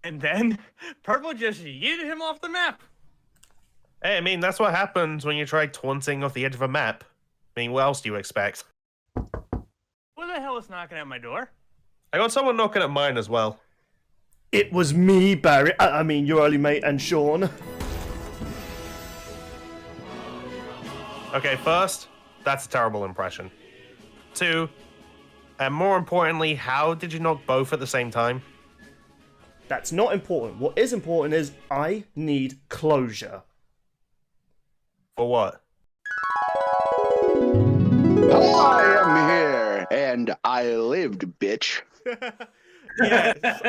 And then Purple just yeeted him off the map. Hey, I mean, that's what happens when you try taunting off the edge of a map. I mean, what else do you expect? Who the hell is knocking at my door? I got someone knocking at mine as well. It was me, Barry. I mean, your early mate and Sean. Okay, first, that's a terrible impression. 2, and more importantly, how did you knock both at the same time? That's not important. What is important is I need closure. For what? I am here, and I lived, bitch. Yes,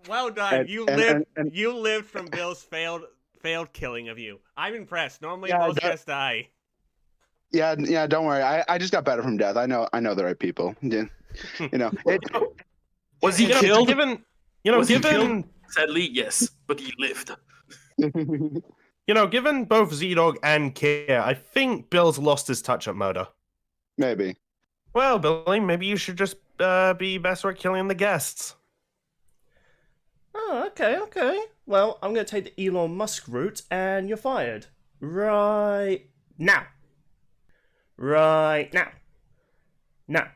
well done. And- You and- lived. and- You lived from Bill's failed killing of you. I'm impressed. Normally, Yeah, most that- guys die. Yeah, don't worry. I just got better from death. I know the right people. Yeah. You know, Was he You know, killed? given Was he given killed? Sadly, yes, but he lived. given both ZDogg and Kier, I think Bill's lost his touch at murder. maybe. Well, Billy, maybe you should just be better at killing the guests. Oh, okay. Well, I'm going to take the Elon Musk route, and you're fired. Right now. Now,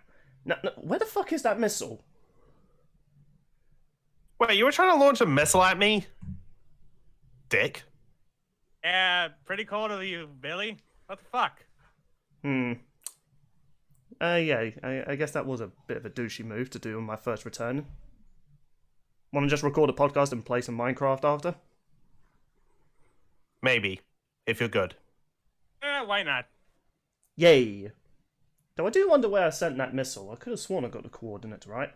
where the fuck is that missile? Wait, you were trying to launch a missile at me? Dick. Yeah, pretty cold of you, Billy. What the fuck? Yeah, I guess that was a bit of a douchey move to do on my first return. Want to just record a podcast and play some Minecraft after? Maybe, if you're good. Why not? Yay! Though I do wonder where I sent that missile. I could have sworn I got the coordinates right.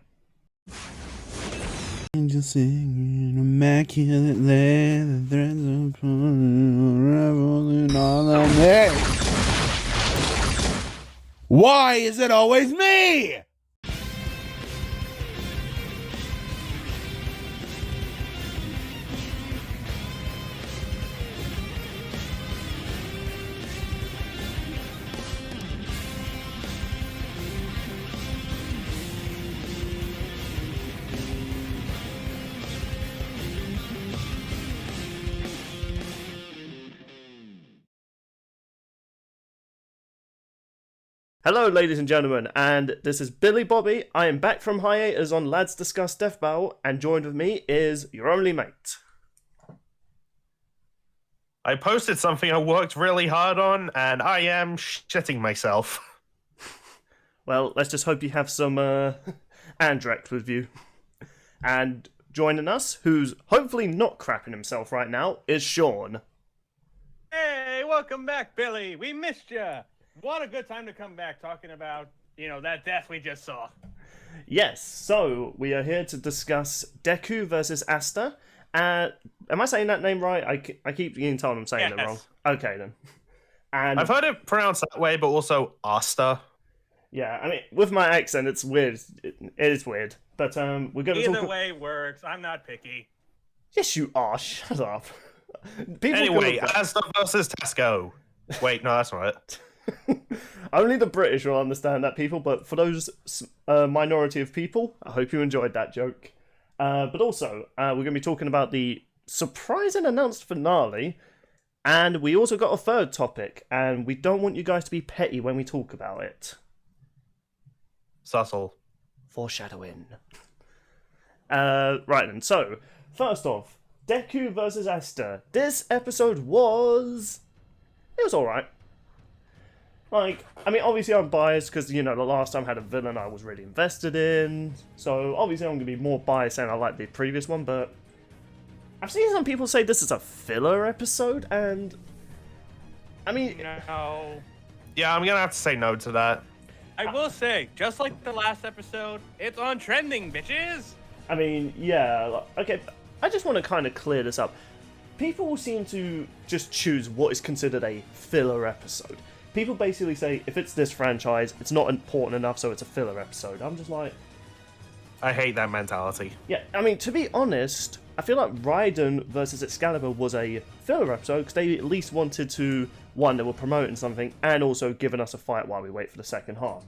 Just singing immaculate leather threads of reveling all the day. Why is it always me? Hello, ladies and gentlemen, and this is Billy Bobby. I am back from hiatus on Lads Discuss Death Battle, and joined with me is your only mate. I posted something I worked really hard on, and I am shitting myself. Well, let's just hope you have some Andrex with you. And joining us, who's hopefully not crapping himself right now, is Sean. Hey, welcome back, Billy. We missed ya. What a good time to come back talking about, that death we just saw. Yes, so we are here to discuss Deku versus Asta. Am I saying that name right? I keep getting told I'm saying it wrong. Okay, then. And I've heard it pronounced that way, but also Asta. yeah, I mean, with my accent, it's weird. It is weird. But we're going to Either talk... way works. I'm not picky. Yes, you are. Shut up. People Anyway, go- Asta versus Tesco. Wait, no, that's not it. Only the British will understand that, people, but for those minority of people, I hope you enjoyed that joke. But also, we're going to be talking about the surprise and announced finale, and we also got a third topic, and we don't want you guys to be petty when we talk about it. Subtle. Foreshadowing. Right then, so, first off, Deku versus Asta. This episode was... It was alright. Like, I mean, obviously I'm biased because, the last time I had a villain I was really invested in. So, obviously I'm going to be more biased saying I like the previous one, but... I've seen some people say this is a filler episode, and... I mean... No. Yeah, I'm gonna have to say no to that. I will say, just like the last episode, it's on trending, bitches. I mean, yeah, okay, I just want to kind of clear this up. People seem to just choose what is considered a filler episode. People basically say, if it's this franchise, it's not important enough, so it's a filler episode. I'm just like... I hate that mentality. Yeah, I mean, to be honest, I feel like Raiden versus Excalibur was a filler episode, because they at least wanted to, one, they were promoting something, and also giving us a fight while we wait for the second half.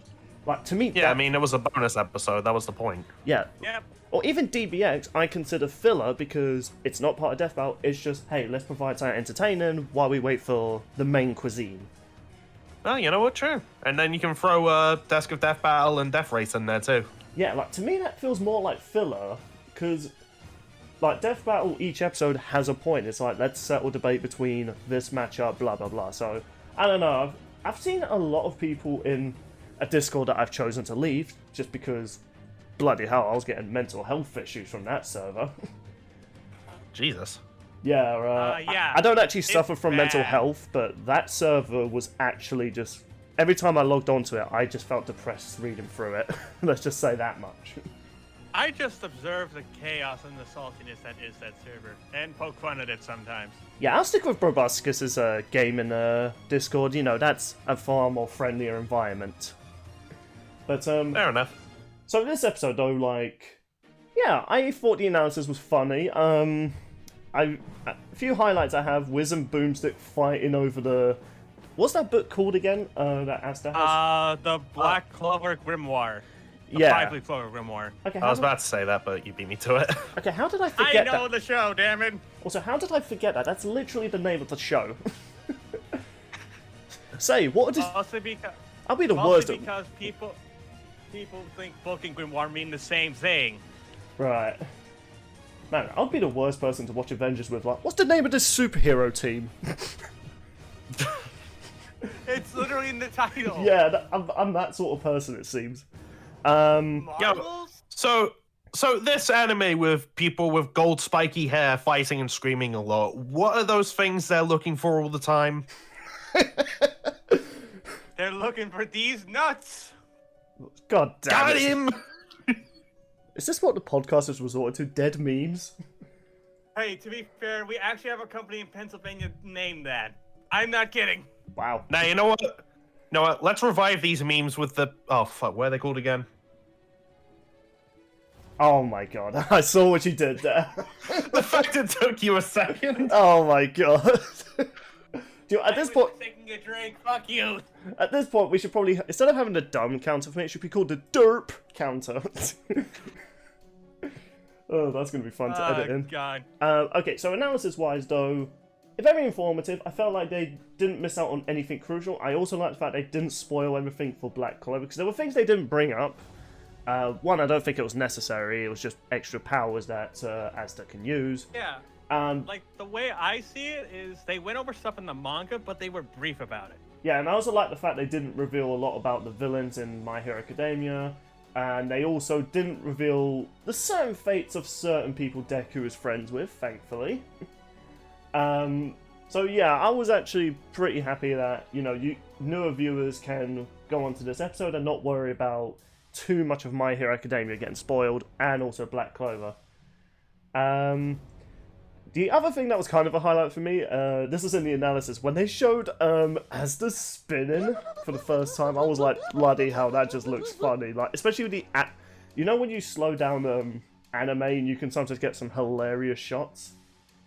Like, to me, Yeah, I mean, it was a bonus episode. That was the point. yeah. Yep. Or even DBX, I consider filler because it's not part of Death Battle. It's just, hey, let's provide something entertaining while we wait for the main cuisine. Oh, you know what? True. And then you can throw Desk of Death Battle and Death Race in there too. Yeah, like, to me, that feels more like filler because, like, Death Battle, each episode has a point. It's like, let's settle debate between this matchup, blah, blah, blah. So, I don't know. I've seen a lot of people in a Discord that I've chosen to leave just because, bloody hell, I was getting mental health issues from that server. Jesus. Yeah, yeah, I don't actually it's suffer from mental bad. health, but that server was actually just... Every time I logged onto it, I just felt depressed reading through it. Let's just say that much. I just observe the chaos and the saltiness that is that server, and poke fun at it sometimes. Yeah, I'll stick with Proboscis as a game in Discord. You know, that's a far more friendlier environment. But, Fair enough. so this episode, though, like... Yeah, I thought the analysis was funny. A few highlights I have: Wiz and Boomstick fighting over the... What's that book called again? That Asta has? The Black Clover Grimoire. The Yeah. 5-leaf Clover Grimoire. Okay, I was about to say that, but you beat me to it. Okay, how did I I forget know that? the show, damn it. Also, how did I forget that? That's literally the name of the show. Say, what does... Mostly because, I'll be the worst at... because people think book and grimoire mean the same thing. Right. Man, I'll be the worst person to watch Avengers with. Like, what's the name of this superhero team? It's literally in the title. Yeah, I'm that sort of person, it seems. Um, Marvels? So this anime with people with gold spiky hair fighting and screaming a lot, what are those things they're looking for all the time? They're looking for these nuts. God damn Got it. him! Is this what the podcast has resorted to? Dead memes? Hey, to be fair, we actually have a company in Pennsylvania named that. I'm not kidding. Wow. Now, you know what? No, let's revive these memes with the... Oh, fuck, what are they called again? Oh my god, I saw what you did there. The fact it took you a second. Oh my god. Dude, at this point, Taking a drink, fuck you. we should probably, instead of having the dumb counter for me, it should be called the derp counter. Oh, that's going to be fun to edit in. God. Okay, so analysis-wise, though, very informative. I felt like they didn't miss out on anything crucial. I also like the fact they didn't spoil everything for Black Clover, because there were things they didn't bring up. One, I don't think it was necessary. It was just extra powers that Asta can use. Yeah. Like, the way I see it is they went over stuff in the manga, but they were brief about it. Yeah, and I also like the fact they didn't reveal a lot about the villains in My Hero Academia, and they also didn't reveal the certain fates of certain people Deku is friends with, thankfully. So yeah, I was actually pretty happy that, you know, newer viewers can go onto this episode and not worry about too much of My Hero Academia getting spoiled, and also Black Clover. The other thing that was kind of a highlight for me, this is in the analysis, when they showed Asta spinning for the first time, I was like, bloody hell, that just looks funny. Like, especially with the... You know when you slow down anime and you can sometimes get some hilarious shots?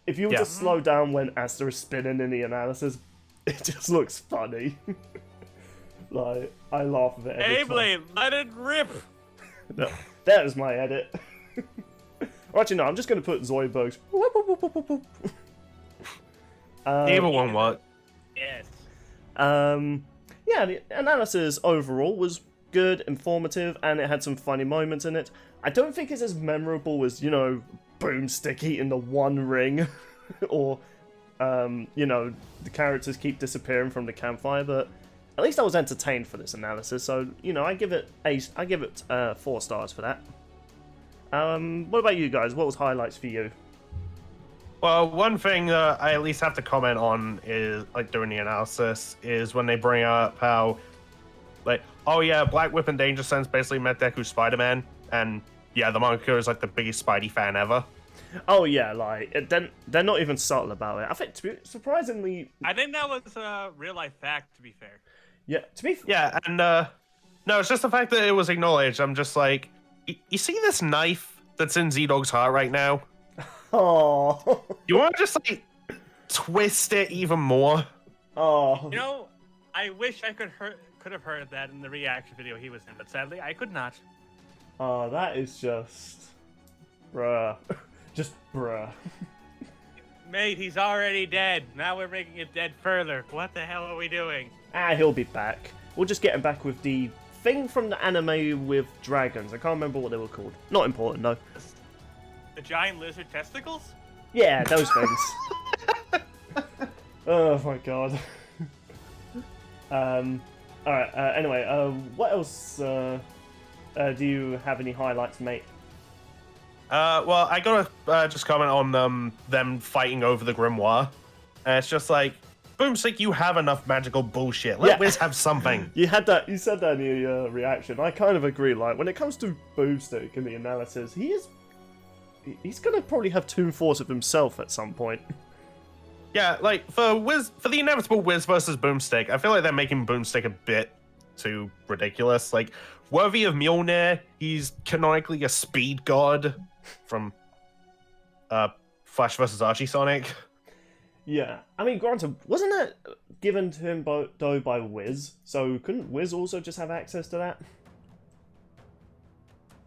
If you were to slow down when Asta is spinning in the analysis, it just looks funny. Like, I laugh at it every time. Beyblade, let it rip. No, that is my edit. Or actually, no, I'm just going to put Zoidberg's. Either one what? Yes. Yeah, the analysis overall was good, informative, and it had some funny moments in it. I don't think it's as memorable as, you know, Boomstick eating the one ring, or, you know, the characters keep disappearing from the campfire, but at least I was entertained for this analysis, so, you know, I give it 4 stars for that. What about you guys? What was highlights for you? Well, one thing I at least have to comment on is, like, during the analysis, is when they bring up how, like, oh yeah, Black Whip and Danger Sense basically met Deku's Spider-Man, and yeah, the manga is like the biggest Spidey fan ever. Oh yeah, like, they're not even subtle about it. I think, surprisingly... I think that was a real-life fact, to be fair. Yeah, to be... Yeah, and no, it's just the fact that it was acknowledged. I'm just like, you see this knife that's in ZDogg's heart right now? Oh. You want to just, like, twist it even more? Oh. You know, I wish I could could have heard that in the reaction video he was in, but sadly I could not. Oh, that is just... bruh. Just bruh. Mate, he's already dead. Now we're making it dead further. What the hell are we doing? He'll be back. We'll just get him back with the thing from the anime with dragons. I can't remember what they were called. Not important, though. The giant lizard testicles? Yeah, those things. Oh my god. Alright, anyway, what else, do you have any highlights, mate? Well, I gotta just comment on them fighting over the grimoire. It's just like, Boomstick, you have enough magical bullshit. Let Wiz have something. You said that in your reaction. I kind of agree. Like, when it comes to Boomstick in the analysis, he's gonna probably have Toon Force of himself at some point. Yeah, like for the inevitable Wiz versus Boomstick, I feel like they're making Boomstick a bit too ridiculous. Like, worthy of Mjolnir, he's canonically a speed god from Flash versus Archie Sonic. Yeah, I mean, granted, wasn't that given to him though by Wiz? So couldn't Wiz also just have access to that?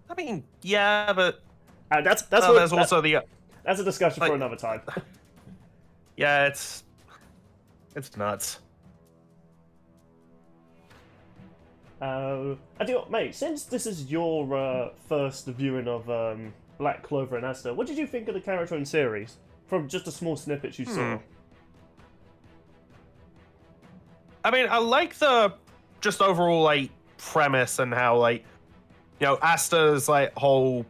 I mean, yeah, but that's also the that's a discussion like, for another time. Yeah, it's nuts. I do, mate. Since this is your first viewing of Black Clover and Asta, what did you think of the character in series? From just the small snippets you saw. I mean, I like the just overall like premise and how like, you know, Asta's like whole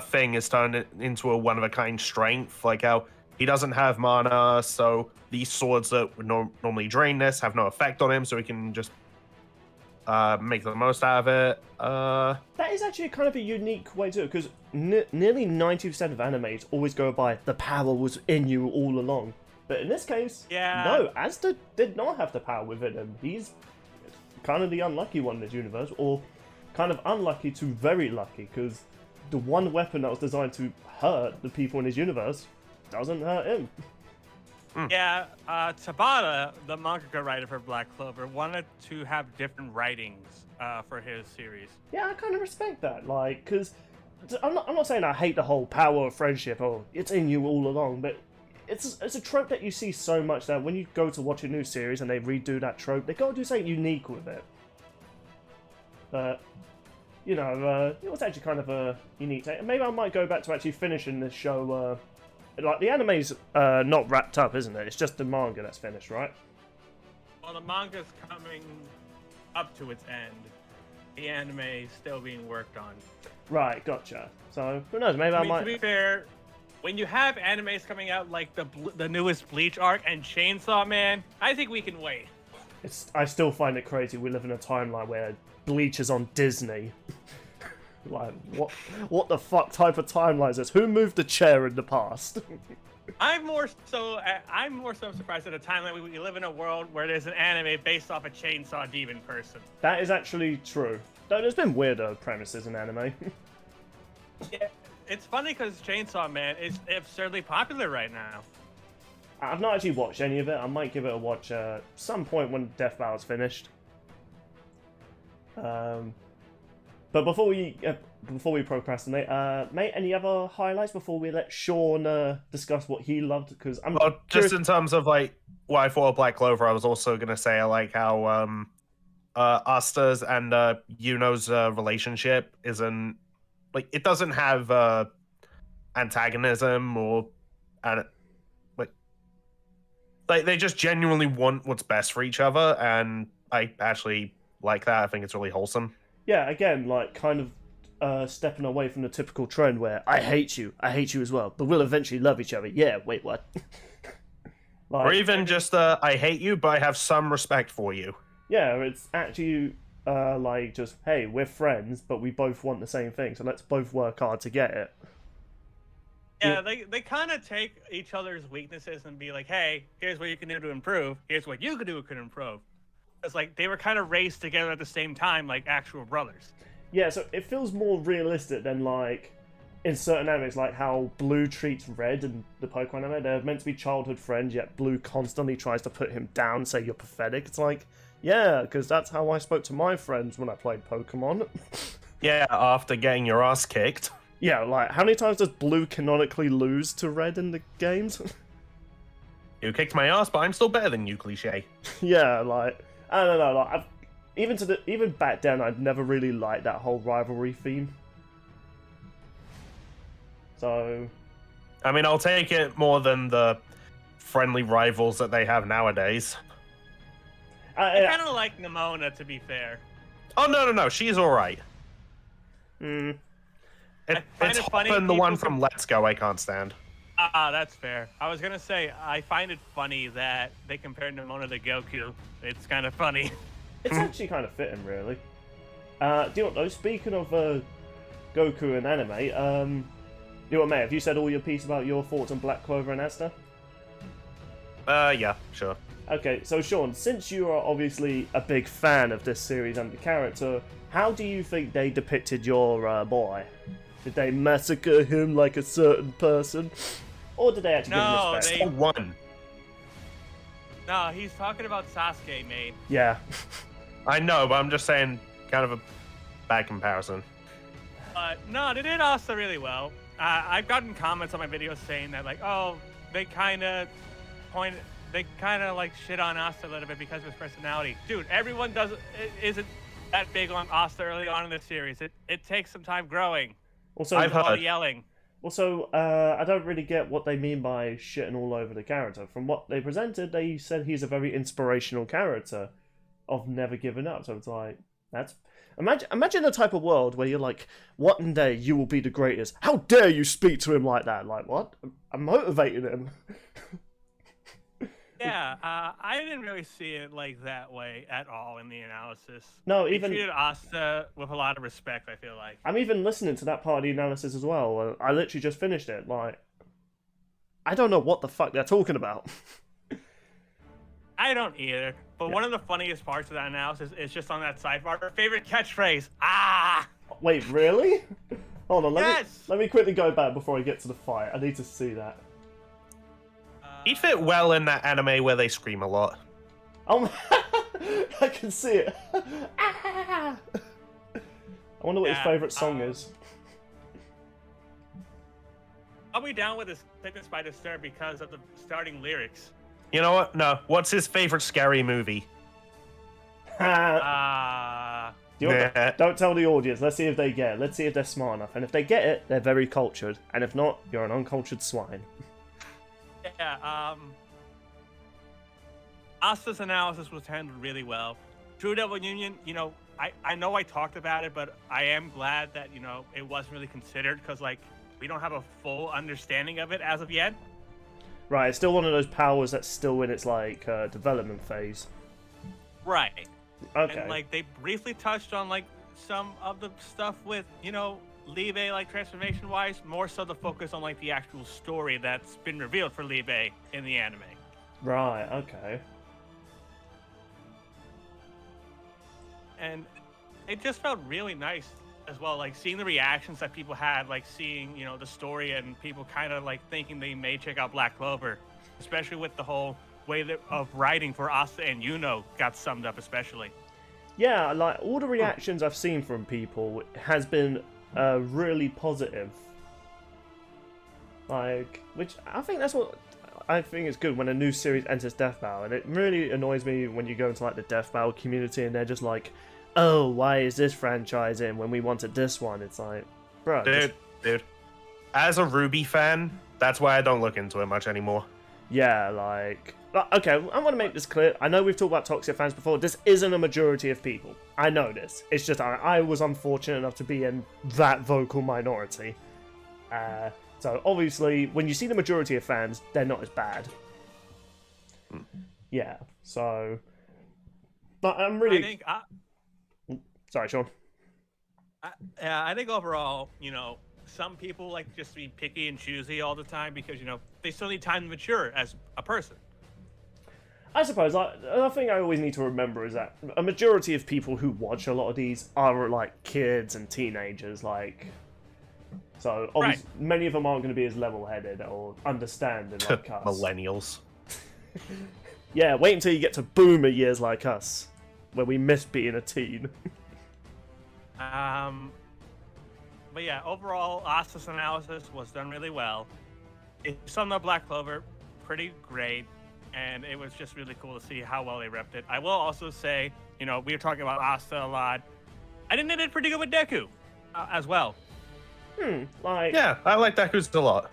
thing is turned into a one-of-a-kind strength. Like how he doesn't have mana, so these swords that would normally drain this have no effect on him, so he can just make the most out of it. That is actually kind of a unique way to do it, because nearly 90% of animes always go by the power was in you all along. But in this case, no, Asta did not have the power within him. He's kind of the unlucky one in this universe, or kind of unlucky to very lucky, because the one weapon that was designed to hurt the people in his universe doesn't hurt him. Yeah, Tabata, the mangaka writer for Black Clover, wanted to have different writings for his series. Yeah, I kind of respect that, like, because I'm not saying I hate the whole power of friendship, or it's in you all along, but it's a trope that you see so much that when you go to watch a new series and they redo that trope, they gotta do something unique with it. You know, it was actually kind of a unique take. Maybe I might go back to actually finishing this show. Like, the anime's not wrapped up, isn't it? It's just the manga that's finished, right? Well, the manga's coming up to its end. The anime is still being worked on. Right, gotcha. So, who knows, maybe I might... To be fair, when you have animes coming out like the newest Bleach arc and Chainsaw Man, I think we can wait. I still find it crazy we live in a timeline where Bleach is on Disney. Like, what the fuck type of timeline is this? Who moved the chair in the past? I'm more so surprised at a timeline we live in a world where there's an anime based off a chainsaw demon person. That is actually true. Though there's been weirder premises in anime. Yeah, it's funny because Chainsaw Man is absurdly popular right now. I've not actually watched any of it. I might give it a watch some point when Death Battle's finished. But before we procrastinate, mate, any other highlights before we let Sean discuss what he loved? Because I'm just in terms of like what I thought of Black Clover, I was also gonna say I like how Asta's and Yuno's relationship isn't like it doesn't have antagonism or like they just genuinely want what's best for each other, and I actually like that. I think it's really wholesome. Yeah, again, like, kind of stepping away from the typical trend where I hate you as well, but we'll eventually love each other. Yeah, wait, what? Like, or even just, I hate you, but I have some respect for you. Yeah, it's actually, like, just, hey, we're friends, but we both want the same thing, so let's both work hard to get it. Yeah, they kind of take each other's weaknesses and be like, hey, here's what you can do to improve. Here's what you can do to improve. It's like they were kind of raised together at the same time, like actual brothers. Yeah, so it feels more realistic than, like, in certain animes, like how Blue treats Red in the Pokemon anime. They're meant to be childhood friends, yet Blue constantly tries to put him down, say you're pathetic. It's like, Yeah, because that's how I spoke to my friends when I played Pokemon. Yeah, after getting your ass kicked. Yeah, like, how many times does Blue canonically lose to Red in the games? You kicked my ass, but I'm still better than you, cliche. Yeah, like, I don't know, like, even back then, I'd never really liked that whole rivalry theme. So... I mean, I'll take it more than the friendly rivals that they have nowadays. I kind of like Nimona, to be fair. Oh, no, she's alright. Hmm. find It's it funny Hopin, the one people from Let's Go, I can't stand. That's fair. I was gonna say, I find it funny that they compared Nimona to Goku. It's kind of funny. It's actually kind of fitting, really. Do you know what, though? Speaking of Goku and anime, you know what, mate? Have you said all your piece about your thoughts on Black Clover and Asta? Yeah, sure. Okay, so Sean, since you are obviously a big fan of this series and the character, how do you think they depicted your boy? Did they massacre him like a certain person? Or did they actually give him respect? Still one. No, he's talking about Sasuke, mate. Yeah. I know, but I'm just saying, kind of a bad comparison. No, they did Asta really well. I've gotten comments on my videos saying that, like, oh, they kind of like shit on Asta a little bit because of his personality. Dude, everyone isn't that big on Asta early on in the series. It takes some time growing. Also, I've All heard. yelling. Also, I don't really get what they mean by shitting all over the character. From what they presented, they said he's a very inspirational character of never giving up. So it's like, that's... Imagine the type of world where you're like, one day you will be the greatest. How dare you speak to him like that? Like, what? I'm motivating him. Yeah, I didn't really see it like that way at all in the analysis. No, They even... treated Asta with a lot of respect, I feel like. I'm even listening to that part of the analysis as well. I literally just finished it. Like, I don't know what the fuck they're talking about. I don't either. But one of the funniest parts of that analysis is just on that sidebar. Her favorite catchphrase, ah! Wait, really? Hold on, Yes! let me quickly go back before I get to the fight. I need to see that. He'd fit well in that anime where they scream a lot. Oh, I can see it. Ah! I wonder what his favourite song is. I'll be down with this Sickness by Disturb because of the starting lyrics. You know what? No. What's his favorite scary movie? You know what? Don't tell the audience. Let's see if they get it. Let's see if they're smart enough. And if they get it, they're very cultured. And if not, you're an uncultured swine. Yeah, Asta's analysis was handled really well. True Devil Union, you know, I know I talked about it, but I am glad that, you know, it wasn't really considered because, like, we don't have a full understanding of it as of yet. Right, it's still one of those powers that's still in its, like, development phase. Right. Okay. And, like, they briefly touched on, like, some of the stuff with, you know, Liebe, like, transformation-wise, more so the focus on, like, the actual story that's been revealed for Liebe in the anime. Right, okay. And it just felt really nice as well, like, seeing the reactions that people had, like, seeing, you know, the story and people kind of, like, thinking they may check out Black Clover, especially with the whole way of writing for Asta and Yuno got summed up especially. Yeah, like, all the reactions I've seen from people has been really positive. Like, which I think that's what I think is good when a new series enters Death Battle, and it really annoys me when you go into, like, the Death Battle community and they're just like, oh, why is this franchise in when we wanted this one? It's like, bro. Dude. As a Ruby fan, that's why I don't look into it much anymore. Yeah, like... Okay, I want to make this clear. I know we've talked about toxic fans before. This isn't a majority of people. I know this. It's just I was unfortunate enough to be in that vocal minority. So, obviously, when you see the majority of fans, they're not as bad. Yeah, so... But I'm really... Sorry, Sean. I think overall, you know, some people like just to be picky and choosy all the time because, you know, they still need time to mature as a person. I suppose, the thing I always need to remember is that a majority of people who watch a lot of these are, like, kids and teenagers, like... So, obviously, many of them aren't going to be as level-headed or understanding like us. Millennials. Yeah, wait until you get to boomer years like us. where we miss being a teen. But yeah, overall, Asta's analysis was done really well. It summed up Black Clover pretty great, and it was just really cool to see how well they repped it. I will also say, we were talking about Asta a lot. I think they did pretty good with Deku as well. Yeah, I like Deku's a lot.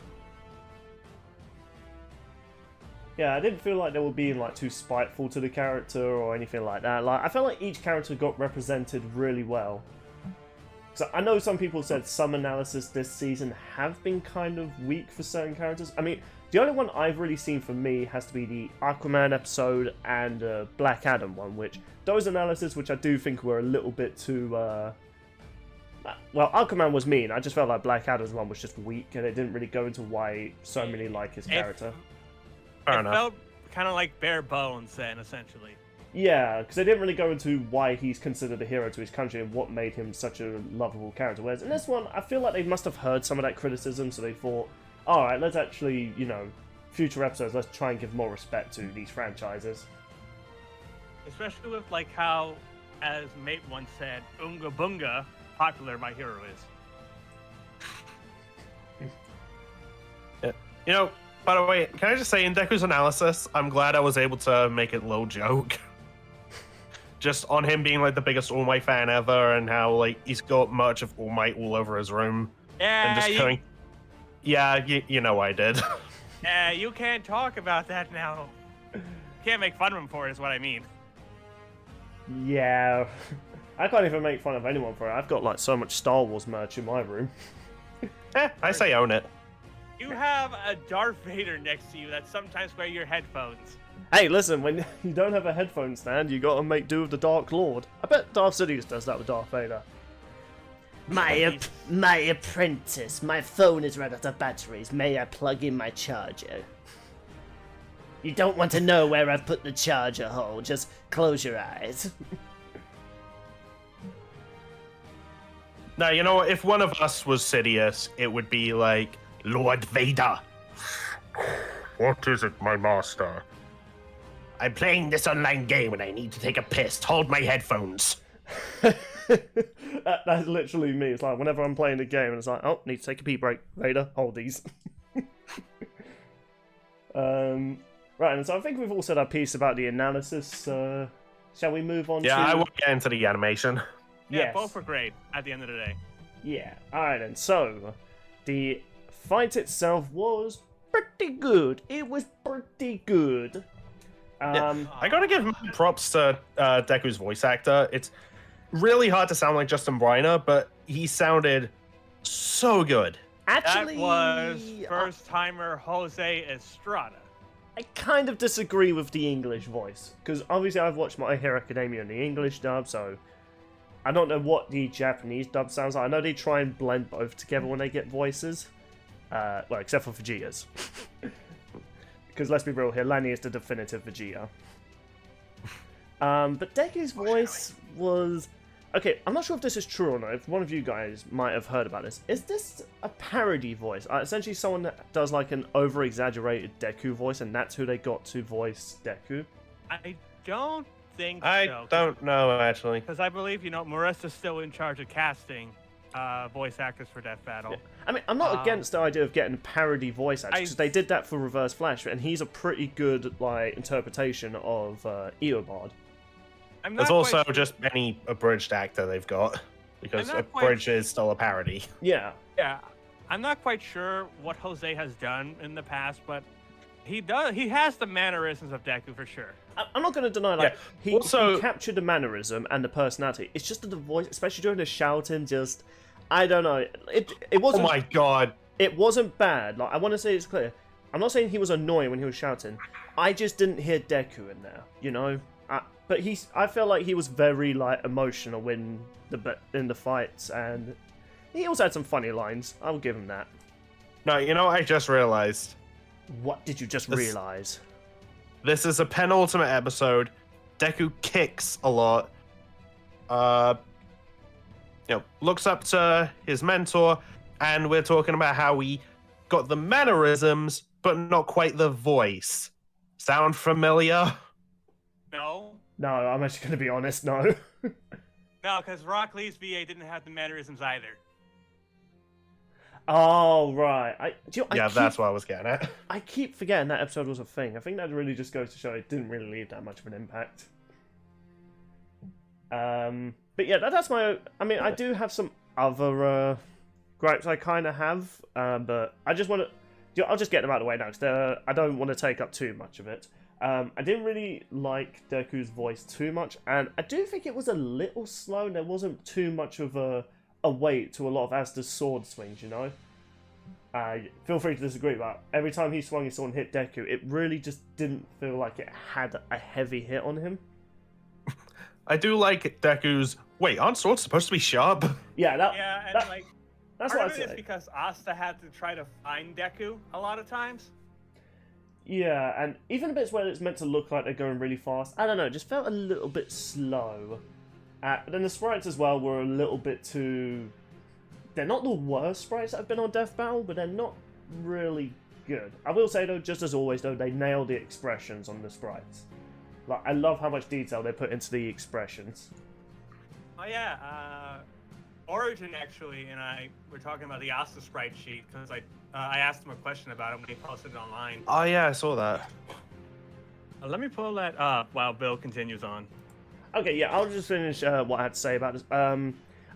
Yeah, I didn't feel like they were being like too spiteful to the character or anything like that. Like, I felt like each character got represented really well. So I know some people said some analysis this season have been kind of weak for certain characters. I mean, the only one I've really seen for me has to be the Aquaman episode and Black Adam one, which those analyses, which I do think were a little bit too. Well, Aquaman was mean. I just felt like Black Adam's one was just weak, and it didn't really go into why so many like his character. Fair It enough. felt kind of like bare bones then, essentially. Yeah, because they didn't really go into why he's considered a hero to his country and what made him such a lovable character. Whereas in this one, I feel like they must have heard some of that criticism, so they thought, alright, let's actually, future episodes, let's try and give more respect to these franchises. Especially with like how, as Mate once said, Unga Bunga popular my hero is. By the way, can I just say, in Deku's analysis, I'm glad I was able to make a little joke. Just on him being like the biggest All Might fan ever, and how like he's got merch of All Might all over his room. Yeah, And just going, yeah, you know I did. yeah, you can't talk about that now. Can't make fun of him for it, is what I mean. Yeah, I can't even make fun of anyone for it. I've got like so much Star Wars merch in my room. I say own it. You have a Darth Vader next to you that sometimes wear your headphones. Hey, listen, when you don't have a headphone stand, you gotta make do with the Dark Lord. I bet Darth Sidious does that with Darth Vader. My apprentice, my phone is run out of batteries. May I plug in my charger? You don't want to know where I've put the charger hole. Just close your eyes. Now, you know what? If one of us was Sidious, it would be like, Lord Vader. What is it, my master? I'm playing this online game and I need to take a piss. Hold my headphones. That's literally me. It's like whenever I'm playing a game and it's like, oh, need to take a pee break. Vader, hold these. Right, and so I think we've all said our piece about the analysis. Shall we move on to... Yeah, I won't get into the animation. Yeah, Yes. both were great at the end of the day. Yeah, alright then. So, the fight itself was pretty good. It was pretty good. I gotta give props to Deku's voice actor. It's really hard to sound like Justin Briner, but he sounded so good. Actually, That was first-timer Jose Estrada. I kind of disagree with the English voice, because obviously I've watched My Hero Academia in the English dub, so I don't know what the Japanese dub sounds like. I know they try and blend both together when they get voices. Well, except for Vegeta's. Because let's be real here, Lanny is the definitive Vegeta. But Deku's voice was... Okay, I'm not sure if this is true or not, if one of you guys might have heard about this. Is this a parody voice? Essentially someone that does like an over-exaggerated Deku voice, and that's who they got to voice Deku? I don't think so. I don't know, actually. Because I believe, Marista's still in charge of casting voice actors for Death Battle. Yeah. I mean, I'm not against the idea of getting parody voice actors, because they did that for Reverse Flash, and he's a pretty good like interpretation of Eobard. There's also just any abridged actor they've got, because abridged is still a parody. Yeah. Yeah, I'm not quite sure what Jose has done in the past, but he has the mannerisms of Deku for sure. I'm not going to deny, like, Yeah. he captured the mannerism and the personality. It's just that the voice, especially during the shouting, just, I don't know. It wasn't. Oh my god. It wasn't bad. Like, I want to say it's clear. I'm not saying he was annoying when he was shouting. I just didn't hear Deku in there, But I felt like he was very like emotional in the fights, and he also had some funny lines. I'll give him that. No, I just realized. What did you just realize? This is a penultimate episode. Deku kicks a lot. Looks up to his mentor, and we're talking about how he got the mannerisms, but not quite the voice. Sound familiar? No, No, I'm actually going to be honest, no. No, because Rock Lee's VA didn't have the mannerisms either. Oh, right. That's what I was getting at. I keep forgetting that episode was a thing. I think that really just goes to show it didn't really leave that much of an impact. But yeah, that's my... I mean, I do have some other gripes I kind of have, but I just want to... I'll just get them out of the way now, because I don't want to take up too much of it. I didn't really like Deku's voice too much, and I do think it was a little slow, and there wasn't too much of a weight to a lot of Asta's sword swings, you know? Feel free to disagree, but every time he swung his sword and hit Deku, it really just didn't feel like it had a heavy hit on him. I do like Deku's... Wait, aren't swords supposed to be sharp? Yeah, That's that's part what of I'd it is say. because Asta had to try to find Deku a lot of times. Yeah, and even the bits where it's meant to look like they're going really fast, I don't know, it just felt a little bit slow. But then the sprites as well were a little bit too... They're not the worst sprites that have been on Death Battle, but they're not really good. I will say though, just as always though, they nailed the expressions on the sprites. Like, I love how much detail they put into the expressions. Oh yeah, Origin actually and I were talking about the Asta sprite sheet because I asked him a question about it when he posted it online. Oh yeah, I saw that. Let me pull that up while Bill continues on. Okay, yeah, I'll just finish what I had to say about this.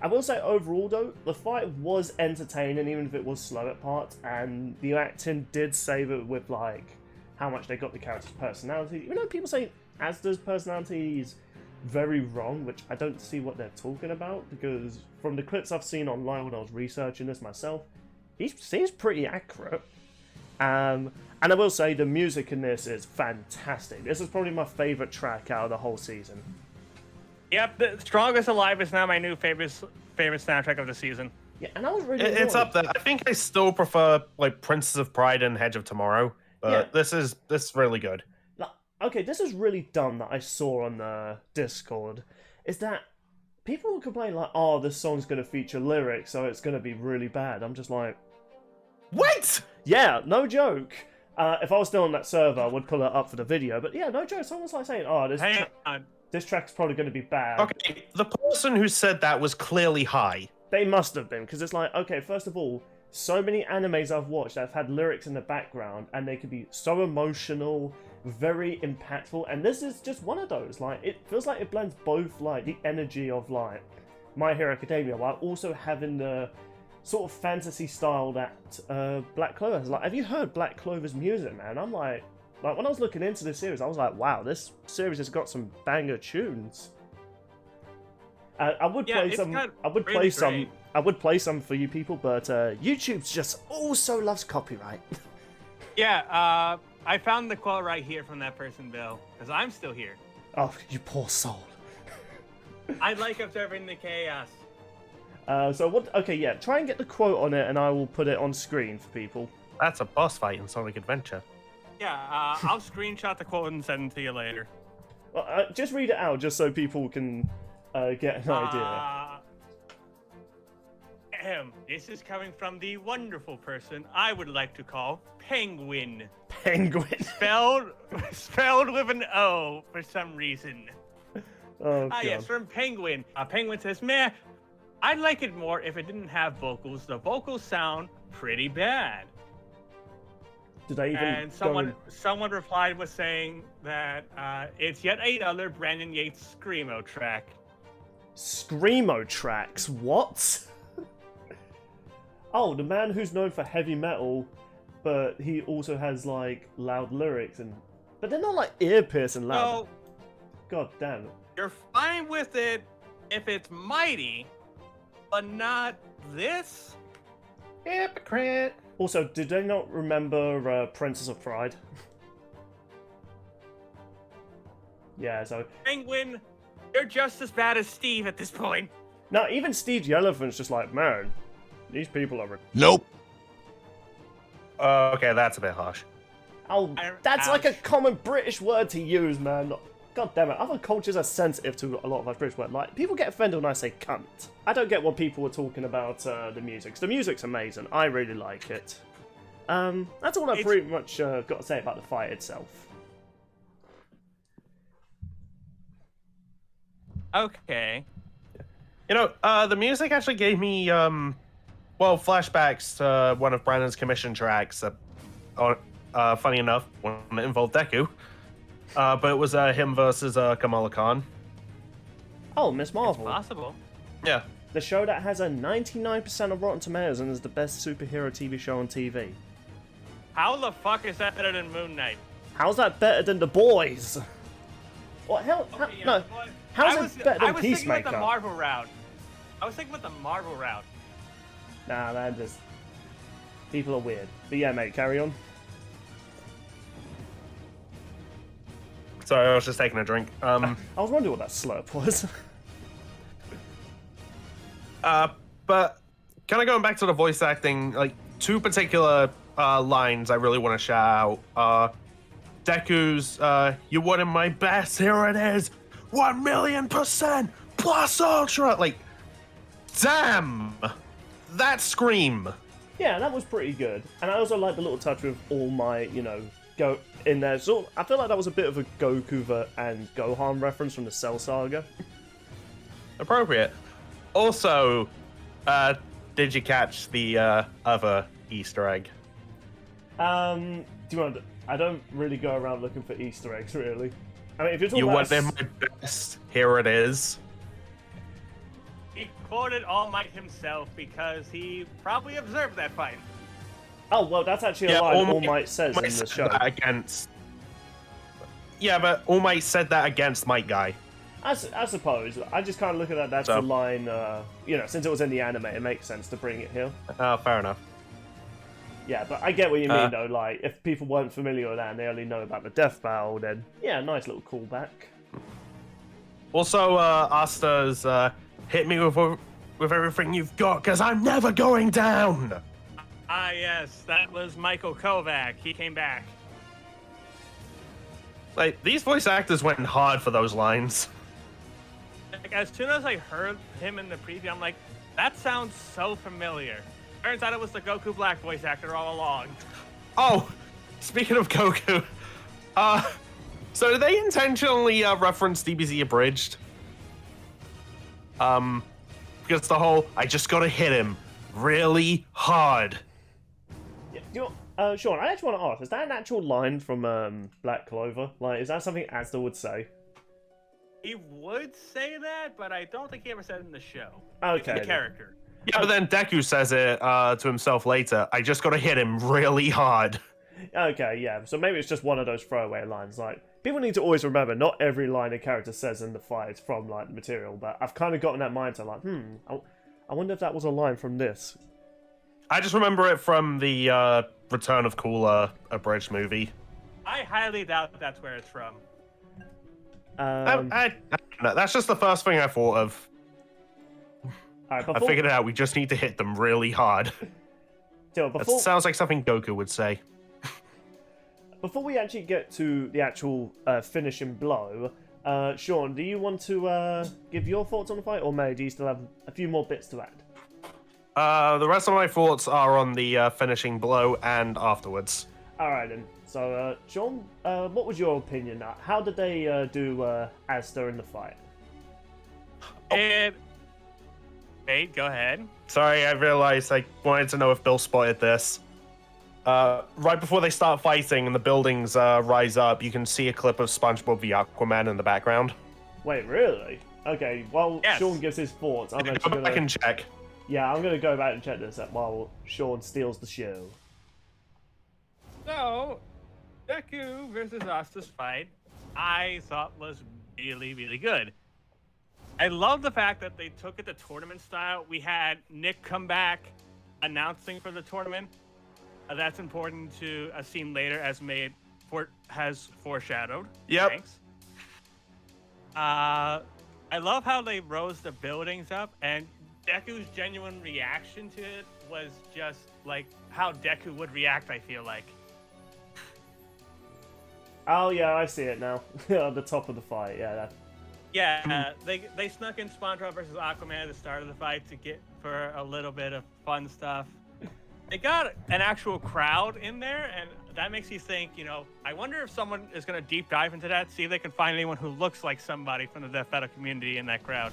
I will say overall though, the fight was entertaining even if it was slow at parts, and the acting did save it with like how much they got the character's personality. Even though people say Asta's personality is very wrong, which I don't see what they're talking about, because from the clips I've seen online when I was researching this myself, he seems pretty accurate. And I will say the music in this is fantastic. This is probably my favourite track out of the whole season. Yep, the Strongest Alive is now my new favorite soundtrack of the season. Yeah, and I was really It's annoyed. up there. I think I still prefer like Princess of Pride and Hedge of Tomorrow, but Yeah. this is really good. Like, okay, this is really dumb that I saw on the Discord, is that people will complain like, oh, this song's going to feature lyrics, so it's going to be really bad. I'm just like, What? yeah, no joke. If I was still on that server, I would pull it up for the video, but yeah, no joke. Someone's like saying, oh, Hang on. this track's probably going to be bad. Okay, the person who said that was clearly high. They must have been, because it's like, okay, first of all, so many animes I've watched that have had lyrics in the background, and they can be so emotional, very impactful, and this is just one of those. Like, it feels like it blends both, like, the energy of, like, My Hero Academia, while also having the sort of fantasy style that Black Clover has. Like, have you heard Black Clover's music, man? I'm like, when I was looking into this series, I was like, wow, this series has got some banger tunes. I would play some. I would play some. great. I would play some for you people, but YouTube's just also loves copyright. Yeah, I found the quote right here from that person, Bill, because I'm still here. Oh, you poor soul. I like observing the chaos. So what? Okay, yeah. Try and get the quote on it, and I will put it on screen for people. That's a boss fight in Sonic Adventure. Yeah, I'll screenshot the quote and send it to you later. Well, just read it out, just so people can get an idea. This is coming from the wonderful person I would like to call Penguin. Penguin. Spelled with an O for some reason. Oh god. Yes, from Penguin. Penguin says, meh, I'd like it more if it didn't have vocals. The vocals sound pretty bad. Did I even? And someone replied with saying that it's yet another Brandon Yates Screamo track. Screamo tracks? What? Oh, the man who's known for heavy metal, but he also has like loud lyrics but they're not like ear-piercing loud. So God damn it. you're fine with it if it's mighty, but not this? Hypocrite. Also, did they not remember Princess of Pride? Yeah, so Penguin, you're just as bad as Steve at this point. now even Steve the Elephant's just like, man, these people are. Nope. Okay, that's a bit harsh. Oh, that's like a common British word to use, man. God damn it. Other cultures are sensitive to a lot of our British words. Like, people get offended when I say cunt. I don't get what people were talking about the music. 'Cause the music's amazing. I really like it. That's all I've pretty much got to say about the fight itself. Okay. You know, the music actually gave me, flashbacks to one of Brandon's commission tracks. Funny enough, when it involved Deku. But it was him versus Kamala Khan. Oh, Miss Marvel. Possible. Yeah. The show that has a 99% of Rotten Tomatoes and is the best superhero TV show on TV. How the fuck is that better than Moon Knight? How's that better than The Boys? What hell? Okay, yeah, No. but How's it better than I was thinking Peacemaker? with the Marvel route. I was thinking with the Marvel route. Nah, man, just people are weird. But yeah, mate, carry on. Sorry, I was just taking a drink. I was wondering what that slurp was. But kind of going back to the voice acting, like two particular lines I really want to shout out. Deku's, "You wanted my best, here it is, 1,000,000% plus ultra." Like, damn, that scream. Yeah, that was pretty good. And I also like the little touch with All Might, go in there. So I feel like that was a bit of a Goku and Gohan reference from the Cell Saga. Appropriate. Also, did you catch the other Easter egg? Do you want? I don't really go around looking for Easter eggs, really. I mean, if you're talking You about wanted my best, here it is. He quoted All Might himself because he probably observed that fight. oh well, that's actually a line All Might says in the said show. that against. Yeah, but All Might said that against Might Guy. I suppose. I just kind of look at that. That's So- the line. Since it was in the anime, it makes sense to bring it here. Fair enough. Yeah, but I get what you mean, though. Like, if people weren't familiar with that and they only know about the death battle, then yeah, nice little callback. Also, Asta's hit me with everything you've got, because I'm never going down. Ah, yes, that was Michael Kovac. He came back. Like, these voice actors went hard for those lines. Like, as soon as I heard him in the preview, I'm like, that sounds so familiar. Turns out it was the Goku Black voice actor all along. Oh, speaking of Goku, so did they intentionally reference DBZ Abridged? Because the whole, I just gotta hit him really hard. Yeah, Sean, I actually want to ask, is that an actual line from Black Clover? Like, is that something Asta would say? He would say that, but I don't think he ever said it in the show. Okay. The character. Yeah, but then Deku says it to himself later. I just gotta hit him really hard. Okay, yeah. So maybe it's just one of those throwaway lines. Like, people need to always remember, not every line a character says in the fight is from, like, the material. But I've kind of gotten that mindset, like, I wonder if that was a line from this. I just remember it from the Return of Cooler abridged movie. I highly doubt that's where it's from. I don't know. That's just the first thing I thought of. Alright, I figured it out. We just need to hit them really hard. That sounds like something Goku would say. Before we actually get to the actual finishing blow, Sean, do you want to give your thoughts on the fight, or May, do you still have a few more bits to add? The rest of my thoughts are on the finishing blow and afterwards. Alright then. So, Sean, what was your opinion? How did they do Asta in the fight? And... Wait, go ahead. Sorry, I realized I wanted to know if Bill spotted this. Right before they start fighting and the buildings rise up, you can see a clip of SpongeBob the Aquaman in the background. Wait, really? Okay, while Yes. Sean gives his thoughts, I'm Go actually back gonna... and check. Yeah, I'm gonna go back and check this out while Sean steals the show. So, Deku versus Asta's fight, I thought was really, really good. I love the fact that they took it to tournament style. We had Nick come back announcing for the tournament. That's important to a scene later, as May has foreshadowed. Yep. Thanks. I love how they rose the buildings up, and Deku's genuine reaction to it was just like how Deku would react, I feel like. Oh yeah, I see it now. At the top of the fight, yeah. That... Yeah, they snuck in SpongeBob versus Aquaman at the start of the fight to get for a little bit of fun stuff. They got an actual crowd in there, and that makes you think, I wonder if someone is going to deep dive into that, see if they can find anyone who looks like somebody from the Death Battle community in that crowd.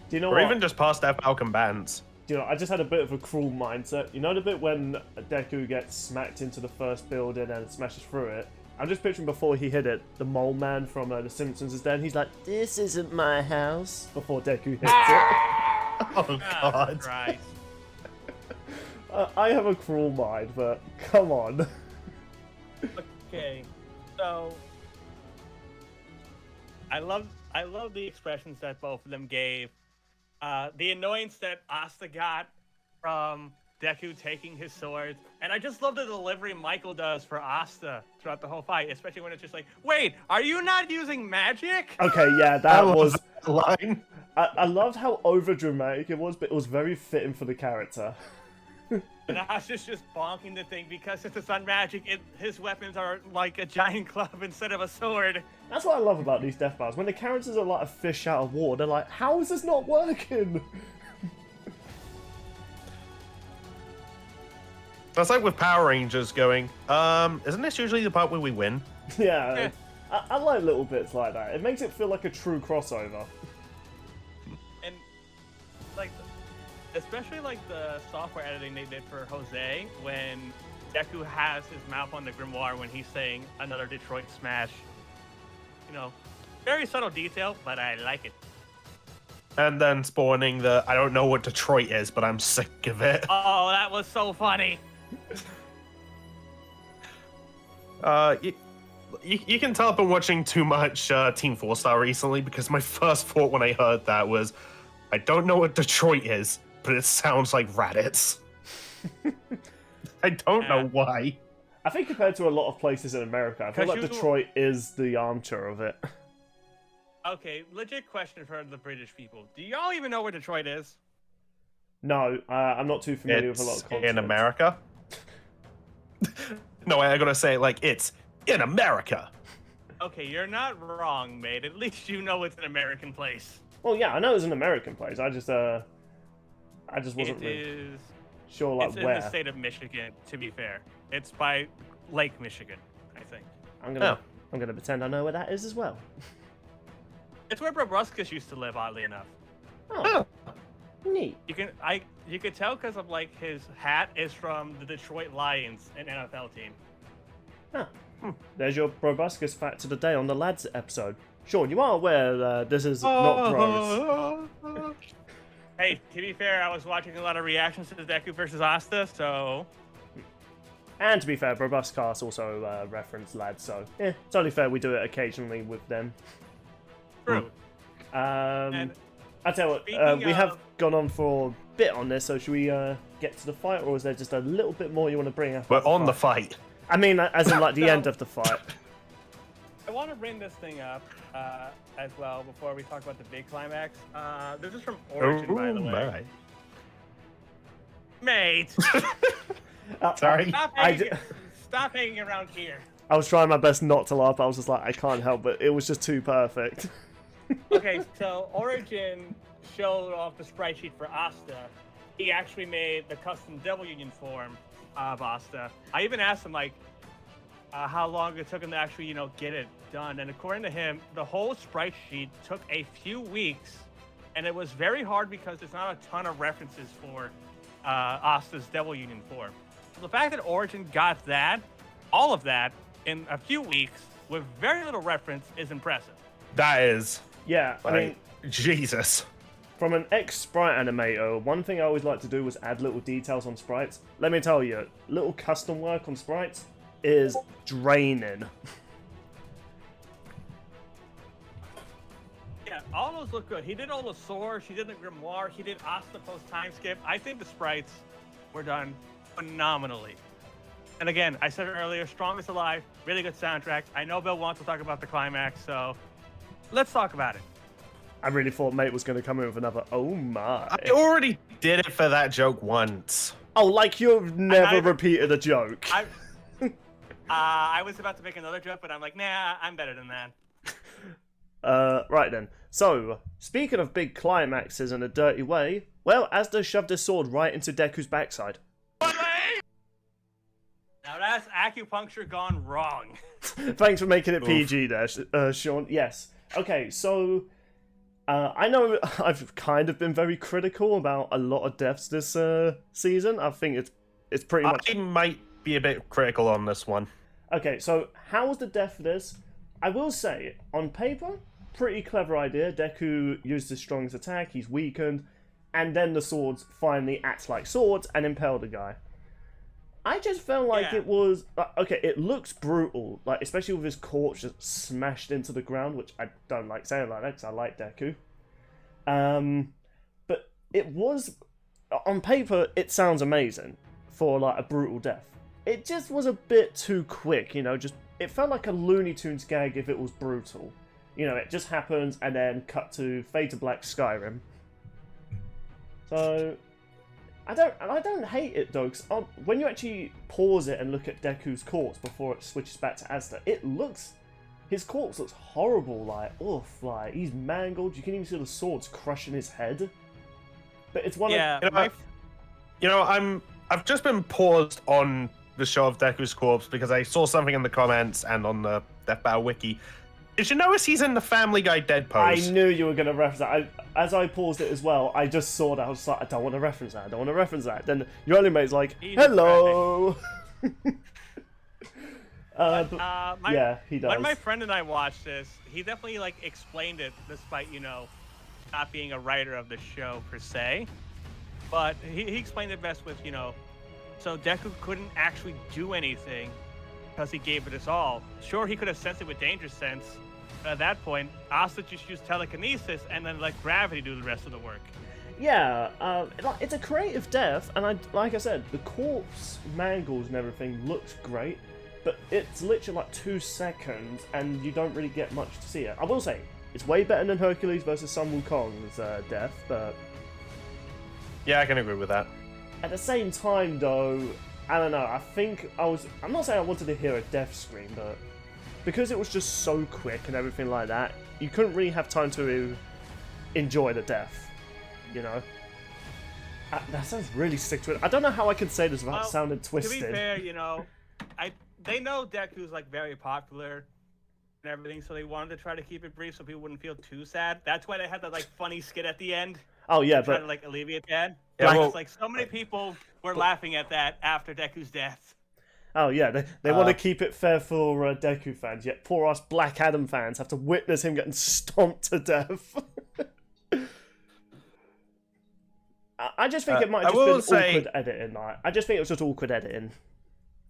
Do you know Or what? even just past Death Falcon bands. Do you know, I just had a bit of a cruel mindset. You know the bit when Deku gets smacked into the first building and smashes through it? I'm just picturing before he hit it, the mole man from The Simpsons is there, and he's like, "This isn't my house," before Deku hits it. Oh god. Christ. I have a cruel mind, but come on. Okay, so I love the expressions that both of them gave. The annoyance that Asta got from Deku taking his sword, and I just love the delivery Michael does for Asta throughout the whole fight, especially when it's just like, "Wait, are you not using magic?" Okay, yeah, that was... the line. I loved how overdramatic it was, but it was very fitting for the character. And Asta's just bonking the thing because it's sun magic. His weapons are like a giant club instead of a sword. That's what I love about these death battles. When the characters are like a fish out of water, they're like, how is this not working? That's like with Power Rangers going, isn't this usually the part where we win? Yeah, I like little bits like that. It makes it feel like a true crossover. And like, especially like the software editing they did for Jose when Deku has his mouth on the grimoire when he's saying another Detroit smash. Very subtle detail, but I like it. And then spawning the, I don't know what Detroit is, but I'm sick of it. Oh, that was so funny. You can tell I've been watching too much Team 4-Star recently, because my first thought when I heard that was, I don't know what Detroit is, but it sounds like Raditz. I don't know why. I think compared to a lot of places in America, I feel like 'Cause Detroit is the Armchair of it. Okay, legit question for the British people. Do y'all even know where Detroit is? No, I'm not too familiar It's with a lot of in continents. America. No, I gotta say, like, it's in America. Okay, you're not wrong, mate. At least you know it's an American place. Well, yeah, I know it's an American place. I just wasn't It really is. sure like It's in where. the state of Michigan, to be fair. It's by Lake Michigan, I think. I'm gonna pretend I know where that is as well. It's where Brobuscus used to live, oddly enough. Oh, neat. You could tell because of like his hat is from the Detroit Lions, an NFL team. Huh. There's your Proboscis fact of the day on the lads episode. Sean, you are aware this is not bros. Hey, to be fair, I was watching a lot of reactions to the Deku versus Asta, so And to be fair, Proboscis also referenced lads, so it's only fair we do it occasionally with them. true. I tell you what, Speaking we have of- gone on for a bit on this, so should we get to the fight, or is there just a little bit more you want to bring up? We're on the fight. I mean, as in like the No. end of the fight. I want to bring this thing up as well before we talk about the big climax. This is from Origin, by the way. Mate, Sorry. stop hanging around here. I was trying my best not to laugh, but I was just like, I can't help it. It was just too perfect. Okay, so Origin showed off the sprite sheet for Asta. He actually made the custom Devil Union form of Asta. I even asked him like how long it took him to actually, get it done. And according to him, the whole sprite sheet took a few weeks, and it was very hard because there's not a ton of references for Asta's Devil Union form. So the fact that Origin got that, all of that, in a few weeks with very little reference is impressive. That is. Yeah, I mean, Jesus. from an ex-sprite animator, one thing I always like to do was add little details on sprites. Let me tell you, little custom work on sprites is draining. Yeah, all those look good. He did all the swords, he did the grimoire, he did Asta post time skip. I think the sprites were done phenomenally. And again, I said it earlier, Strongest Alive, really good soundtrack. I know Bill wants to talk about the climax, so let's talk about it. I really thought Mate was going to come in with another, oh my. I already did it for that joke once. Oh, like you've never repeated a joke. I was about to make another joke, but I'm like, nah, I'm better than that. Right then. So, speaking of big climaxes in a dirty way, well, Asta shoved his sword right into Deku's backside. that's acupuncture gone wrong. Thanks for making it PG there, Sean. Yes. Okay, so I know I've kind of been very critical about a lot of deaths this season. I think it's pretty much. I might be a bit critical on this one. Okay, so how was the death for this? I will say, on paper, pretty clever idea. Deku used his strongest attack, he's weakened, and then the swords finally act like swords and impale the guy. I just felt like it was... okay, it looks brutal, like especially with his corpse just smashed into the ground, which I don't like saying like that because I like Deku. But it was... on paper, it sounds amazing for like a brutal death. It just was a bit too quick, you know, just... it felt like a Looney Tunes gag if it was brutal. You know, it just happens and then cut to Fade to Black Skyrim. So... I don't hate it though, because when you actually pause it and look at Deku's corpse before it switches back to Asta, his corpse looks horrible, like, oof, like, he's mangled, you can even see the swords crushing his head. But it's one of... I've just been paused on the show of Deku's corpse because I saw something in the comments and on the Death Battle wiki. Did you notice he's in the Family Guy dead pose? I knew you were going to reference that. As I paused it as well, I just saw that. I was like, I don't want to reference that. I don't want to reference that. Then your only mate's like, hello. Yeah, he does. When my friend and I watched this, he definitely like explained it, despite not being a writer of the show per se. But he explained it best with so Deku couldn't actually do anything because he gave it his all. Sure, he could have sensed it with Danger Sense. At that point, Asta just used telekinesis and then let gravity do the rest of the work. Yeah, it's a creative death, and like I said, the corpse mangles and everything looks great, but it's literally like 2 seconds, and you don't really get much to see it. I will say, it's way better than Hercules versus Sun Wukong's death, but... yeah, I can agree with that. At the same time, though, I don't know, I'm not saying I wanted to hear a death scream, but because it was just so quick and everything like that, you couldn't really have time to enjoy the death, you know? That sounds really sick to it. I don't know how I can say this without sounding twisted. To be fair, they know Deku's like very popular and everything, so they wanted to try to keep it brief so people wouldn't feel too sad. That's why they had that like funny skit at the end. Oh yeah, try but to like alleviate that. Yeah, It's like so many people were laughing at that after Deku's death. oh yeah, they want to keep it fair for Deku fans, yet poor us Black Adam fans have to witness him getting stomped to death. I just think it might have just been awkward editing. I just think it was just awkward editing.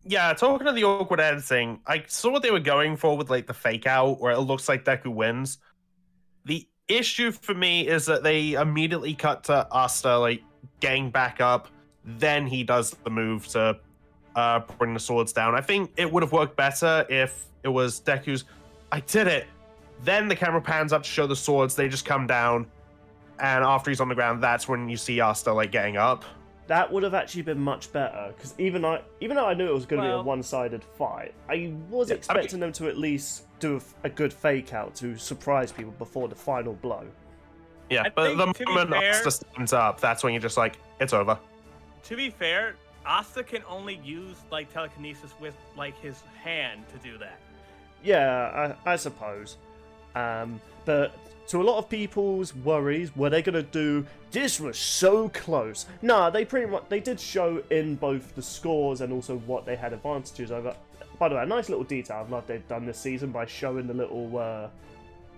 Yeah, talking of the awkward editing, I saw what they were going for with like the fake out where it looks like Deku wins. The issue for me is that they immediately cut to Asta like getting back up, then he does the move to bring the swords down. I think it would have worked better if it was Deku's, I did it. Then the camera pans up to show the swords, they just come down, and after he's on the ground, that's when you see Asta like getting up. That would have actually been much better, because even though I knew it was going to be a one-sided fight, I was expecting them to at least do a good fake out to surprise people before the final blow. Yeah, but the moment Asta stands up, that's when you're just like, it's over. To be fair, Asta can only use like telekinesis with like his hand to do that. Yeah, I suppose. But to a lot of people's worries, were they going to do, this was so close? Nah, they did show in both the scores and also what they had advantages over. By the way, a nice little detail I've loved they've done this season by showing the little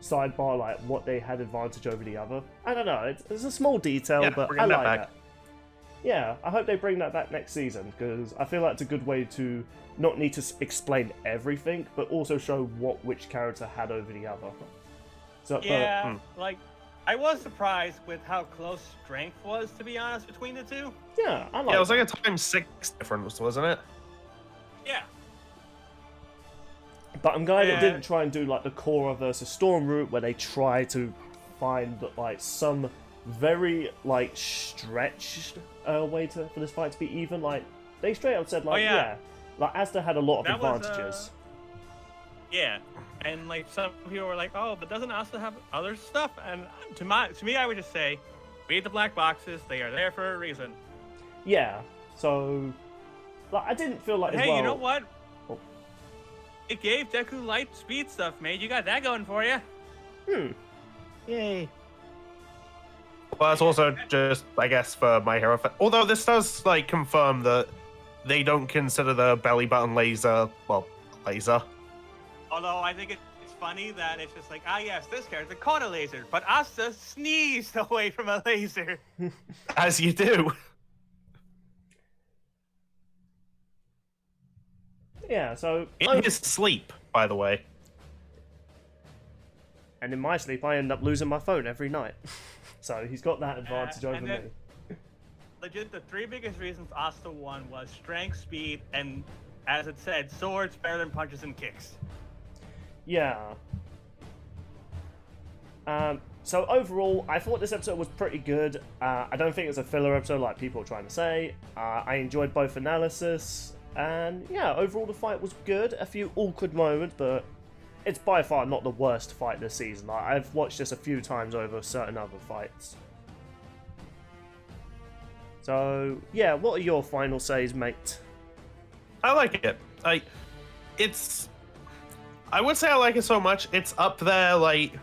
sidebar, like what they had advantage over the other. I don't know, it's a small detail, but I like that. Yeah, I hope they bring that back next season, because I feel like it's a good way to not need to explain everything, but also show which character had over the other. So, yeah, like, I was surprised with how close strength was, to be honest, between the two. Yeah, I like it was like a ×6 difference, wasn't it? Yeah. But I'm glad it didn't try and do like the Korra versus Storm route, where they try to find like some very like stretched way for this fight to be even. Like they straight up said, like like Asta had a lot of advantages. Yeah, and like some people were like, "Oh, but doesn't Asta have other stuff?" And to me, I would just say, read the black boxes. They are there for a reason. Yeah. So Like, I didn't feel like as Hey, well. you know what? Oh. It gave Deku light speed stuff, mate. You got that going for you. Yay. Well, it's also just, I guess, for My Hero. Although this does like confirm that they don't consider the belly button laser, well, laser. Although I think it's funny that it's just like, yes, this character caught a laser, but Asta sneezed away from a laser. As you do. Yeah, so In his sleep, by the way. and in my sleep, I end up losing my phone every night. So he's got that advantage over and me. then- Legit, the three biggest reasons Asta won was strength, speed, and, as it said, swords better than punches and kicks. Yeah. So overall, I thought this episode was pretty good. I don't think it was a filler episode like people are trying to say. I enjoyed both analysis, and yeah, overall the fight was good. A few awkward moments, but it's by far not the worst fight this season. Like, I've watched this a few times over certain other fights. So yeah, what are your final says, mate? I like it. I would say I like it so much. It's up there, like,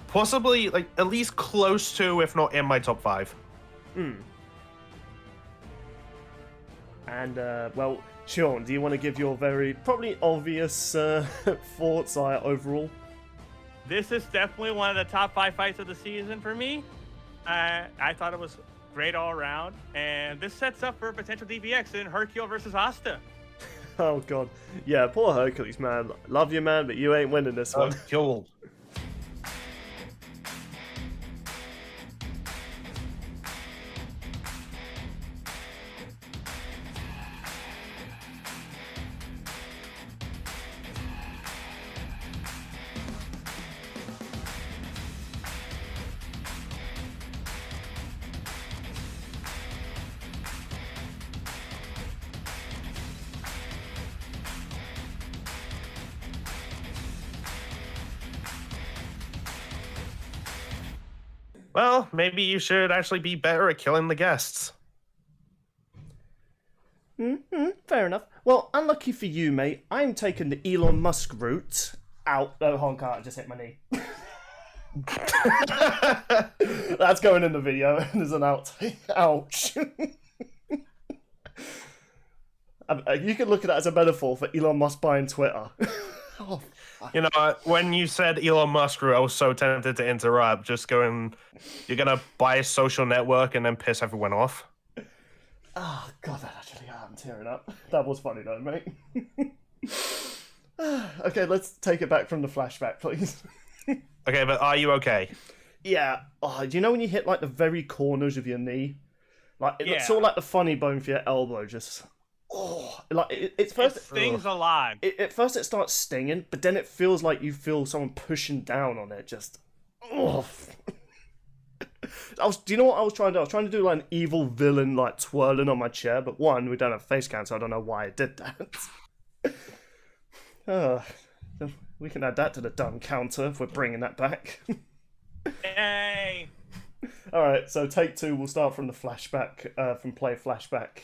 possibly, like, at least close to, if not in my top 5. And, well, Sean, do you want to give your very, probably obvious thoughts overall? This is definitely one of the top 5 fights of the season for me. I thought it was great all around, and this sets up for a potential DBX in Hercule versus Asta. Oh, God. Yeah, poor Hercules, man. Love you, man, but you ain't winning this one. Cool. Well, maybe you should actually be better at killing the guests. Fair enough. Well, unlucky for you, mate, I'm taking the Elon Musk route out. Oh, hold on, I just hit my knee. That's going in the video. There's an outtake. Ouch. You can look at that as a metaphor for Elon Musk buying Twitter. Oh, You know, when you said Elon Musk, I was so tempted to interrupt, just going, you're going to buy a social network and then piss everyone off? oh, God, that actually, I'm tearing up. That was funny, though, mate. Okay, let's take it back from the flashback, please. Okay, but are you okay? Yeah. Oh, do you know when you hit, like, the very corners of your knee? Like, it's Yeah. sort of like the funny bone for your elbow, just... Oh, like, it's first... It stings a lot. At first it starts stinging, but then it feels like you feel someone pushing down on it, just... Oh. Do you know what I was trying to do? I was trying to do, like, an evil villain, like, twirling on my chair, but one, we don't have face cam, so I don't know why I did that. We can add that to the dumb counter if we're bringing that back. Yay! Alright, so take 2, we'll start from the flashback, from play flashback.